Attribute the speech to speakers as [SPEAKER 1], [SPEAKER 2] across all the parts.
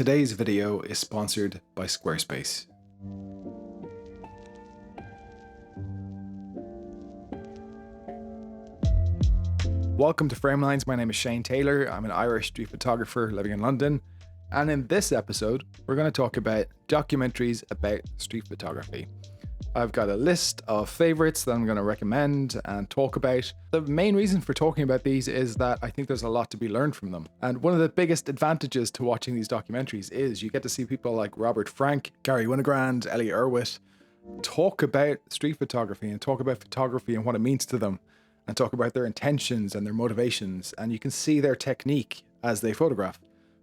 [SPEAKER 1] Today's video is sponsored by Squarespace. Welcome to Framelines. My name is Shane Taylor. I'm an Irish street photographer living in London. And in this episode, we're going to talk about documentaries about street photography. I've got a list of favorites that I'm going to recommend and talk about. The main reason for talking about these is that I think there's a lot to be learned from them. And one of the biggest advantages to watching these documentaries is you get to see people like Robert Frank, Garry, Winogrand, Elliot Erwitt talk about street photography and talk about photography and what it means to them and talk about their intentions and their motivations. And you can see their technique as they photograph.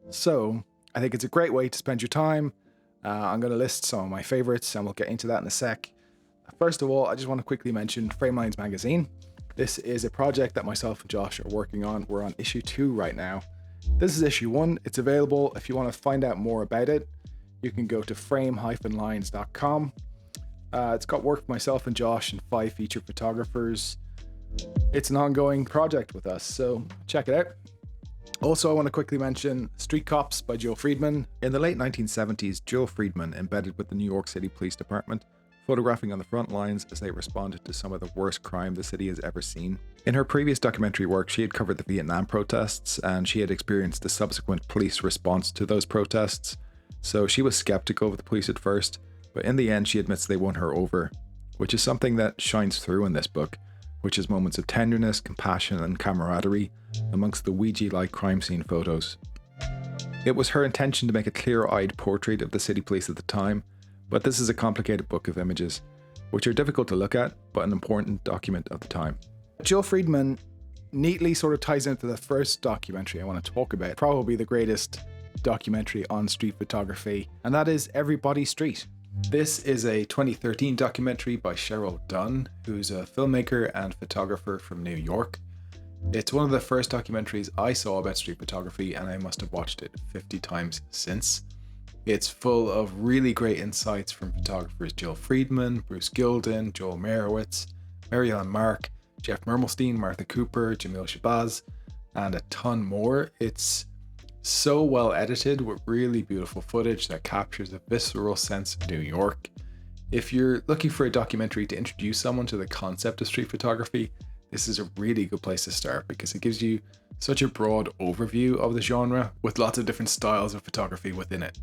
[SPEAKER 1] So I think it's a great way to spend your time. I'm going to list some of my favorites and we'll get into that in a sec. First of all, I just want to quickly mention Framelines magazine. This is a project that myself and Josh are working on. We're on issue 2 right now. This is issue 1. It's available. If you want to find out more about it, you can go to frame-lines.com. It's got work for myself and Josh and 5 featured photographers. It's an ongoing project with us, so check it out. Also, I want to quickly mention Street Cops by Joe Friedman. In the late 1970s, Joe Friedman embedded with the New York City Police Department, photographing on the front lines as they responded to some of the worst crime the city has ever seen. In her previous documentary work, she had covered the Vietnam protests and she had experienced the subsequent police response to those protests. So she was skeptical of the police at first, but in the end she admits they won her over, which is something that shines through in this book, which is moments of tenderness, compassion and camaraderie amongst the Ouija-like crime scene photos. It was her intention to make a clear-eyed portrait of the city police at the time, but this is a complicated book of images, which are difficult to look at, but an important document of the time. Joe Friedman neatly sort of ties into the first documentary I want to talk about, probably the greatest documentary on street photography, and that is Everybody Street. This is a 2013 documentary by Cheryl Dunn, who's a filmmaker and photographer from New York. It's one of the first documentaries I saw about street photography, and I must have watched it 50 times since. It's full of really great insights from photographers Jill Friedman, Bruce Gilden, Joel Merowitz, Mary-Ellen Mark, Jeff Mermelstein, Martha Cooper, Jamil Shabazz, and a ton more. It's so well edited with really beautiful footage that captures a visceral sense of New York. If you're looking for a documentary to introduce someone to the concept of street photography, this is a really good place to start because it gives you such a broad overview of the genre with lots of different styles of photography within it.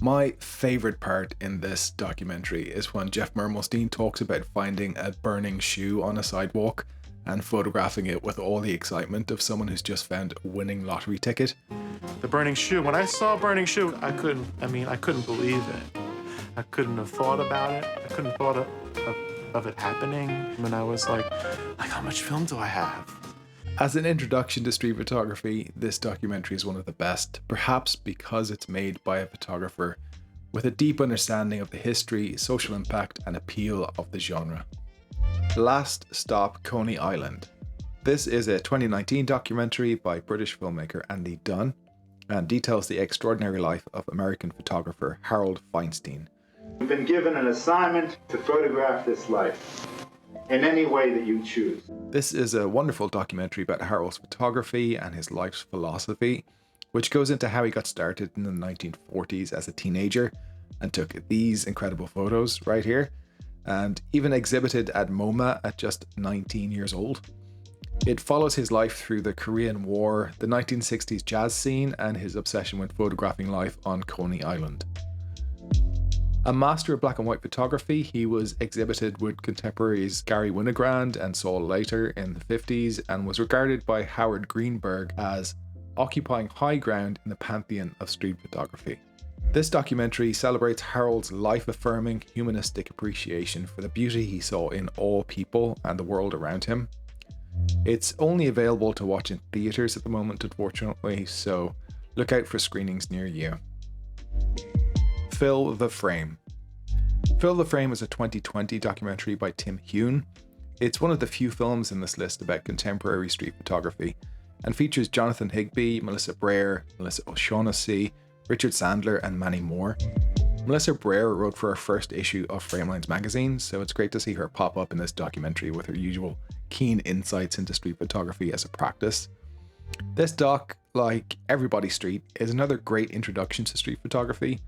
[SPEAKER 1] My favorite part in this documentary is when Jeff Mermelstein talks about finding a burning shoe on a sidewalk and photographing it with all the excitement of someone who's just found a winning lottery ticket.
[SPEAKER 2] The burning shoe, when I saw a burning shoe, I couldn't believe it. I couldn't have thought about it. I couldn't have thought of it happening. And I was like, how much film do I have?
[SPEAKER 1] As an introduction to street photography, this documentary is one of the best, perhaps because it's made by a photographer with a deep understanding of the history, social impact, and appeal of the genre. Last Stop Coney Island. This is a 2019 documentary by British filmmaker Andy Dunn and details the extraordinary life of American photographer Harold Feinstein.
[SPEAKER 3] You've been given an assignment to photograph this life in any way that you choose.
[SPEAKER 1] This is a wonderful documentary about Harold's photography and his life's philosophy, which goes into how he got started in the 1940s as a teenager and took these incredible photos right here, and even exhibited at MoMA at just 19 years old. It follows his life through the Korean War, the 1960s jazz scene, and his obsession with photographing life on Coney Island. A master of black and white photography, he was exhibited with contemporaries Garry Winogrand and Saul Leiter in the 50s and was regarded by Howard Greenberg as occupying high ground in the pantheon of street photography. This documentary celebrates Harold's life-affirming humanistic appreciation for the beauty he saw in all people and the world around him. It's only available to watch in theaters at the moment, unfortunately, so look out for screenings near you. Fill the Frame. Fill the Frame is a 2020 documentary by Tim Hune. It's one of the few films in this list about contemporary street photography and features Jonathan Higbee, Melissa Brer, Melissa O'Shaughnessy, Richard Sandler and many more. Melissa Brer wrote for our first issue of Framelines magazine, so it's great to see her pop up in this documentary with her usual keen insights into street photography as a practice. This doc, like Everybody Street, is another great introduction to street photography.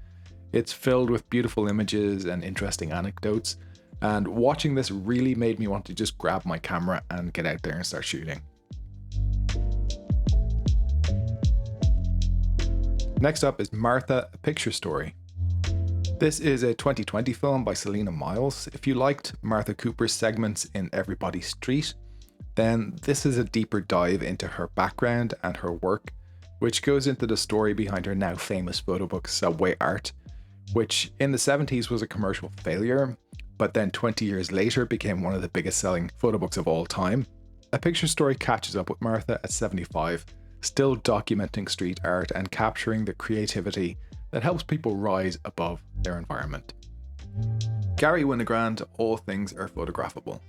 [SPEAKER 1] It's filled with beautiful images and interesting anecdotes, and watching this really made me want to just grab my camera and get out there and start shooting. Next up is Martha, A Picture Story. This is a 2020 film by Selena Miles. If you liked Martha Cooper's segments in Everybody Street, then this is a deeper dive into her background and her work, which goes into the story behind her now famous photo book Subway Art, which in the 70s was a commercial failure, but then 20 years later became one of the biggest selling photo books of all time. A Picture Story catches up with Martha at 75, still documenting street art and capturing the creativity that helps people rise above their environment. Garry Winogrand, All Things Are Photographable.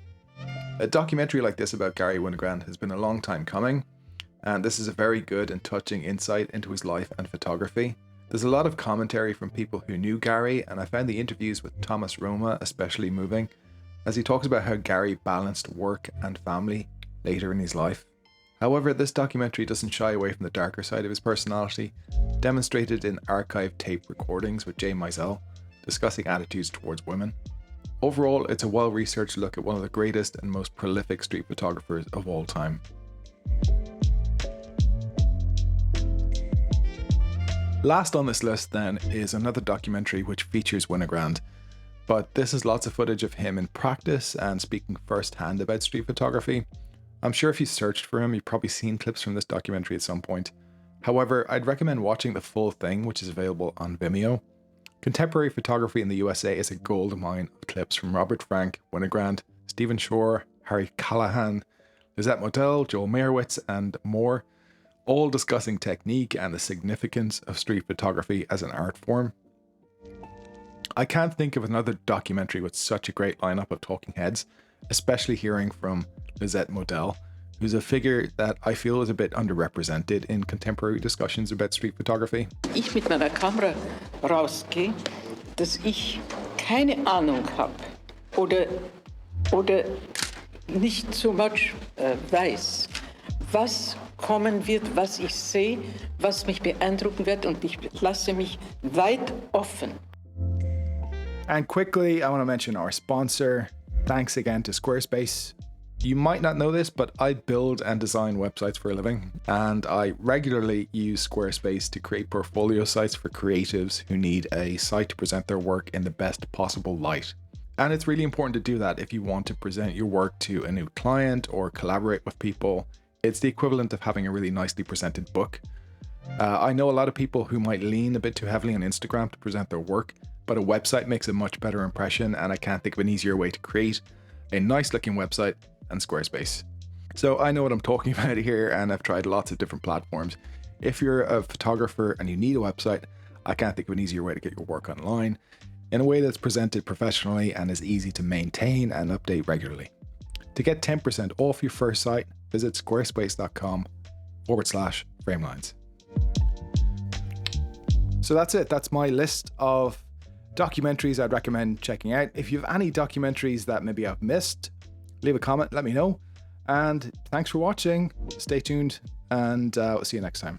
[SPEAKER 1] A documentary like this about Garry Winogrand has been a long time coming, and this is a very good and touching insight into his life and photography. There's a lot of commentary from people who knew Garry, and I found the interviews with Thomas Roma especially moving, as he talks about how Garry balanced work and family later in his life. However, this documentary doesn't shy away from the darker side of his personality, demonstrated in archived tape recordings with Jay Mizell, discussing attitudes towards women. Overall, it's a well-researched look at one of the greatest and most prolific street photographers of all time. Last on this list then is another documentary which features Winogrand, but this is lots of footage of him in practice and speaking firsthand about street photography. I'm sure if you searched for him, you've probably seen clips from this documentary at some point. However, I'd recommend watching the full thing, which is available on Vimeo. Contemporary photography in the USA is a goldmine of clips from Robert Frank, Winogrand, Stephen Shore, Harry Callahan, Lizette Modell, Joel Meyerowitz, and more, all discussing technique and the significance of street photography as an art form. I can't think of another documentary with such a great lineup of talking heads, especially hearing from Lizette Modell, who's a figure that I feel is a bit underrepresented in contemporary discussions about street photography.
[SPEAKER 4] Ich mit meiner Kamera rausgehe, dass ich keine Ahnung habe oder nicht so much weiß, was kommen wird, was ich sehe, was mich beeindrucken wird, und ich lasse mich weit offen.
[SPEAKER 1] And quickly, I want to mention our sponsor. Thanks again to Squarespace. You might not know this, but I build and design websites for a living, and I regularly use Squarespace to create portfolio sites for creatives who need a site to present their work in the best possible light. And it's really important to do that if you want to present your work to a new client or collaborate with people. It's the equivalent of having a really nicely presented book. I know a lot of people who might lean a bit too heavily on Instagram to present their work, but a website makes a much better impression, and I can't think of an easier way to create a nice looking website than Squarespace. So I know what I'm talking about here, and I've tried lots of different platforms. If you're a photographer and you need a website, I can't think of an easier way to get your work online in a way that's presented professionally and is easy to maintain and update regularly. To get 10% off your first site, visit squarespace.com/framelines. So that's it. That's my list of documentaries I'd recommend checking out. If you have any documentaries that maybe I've missed, leave a comment, let me know. And thanks for watching. Stay tuned, and we'll see you next time.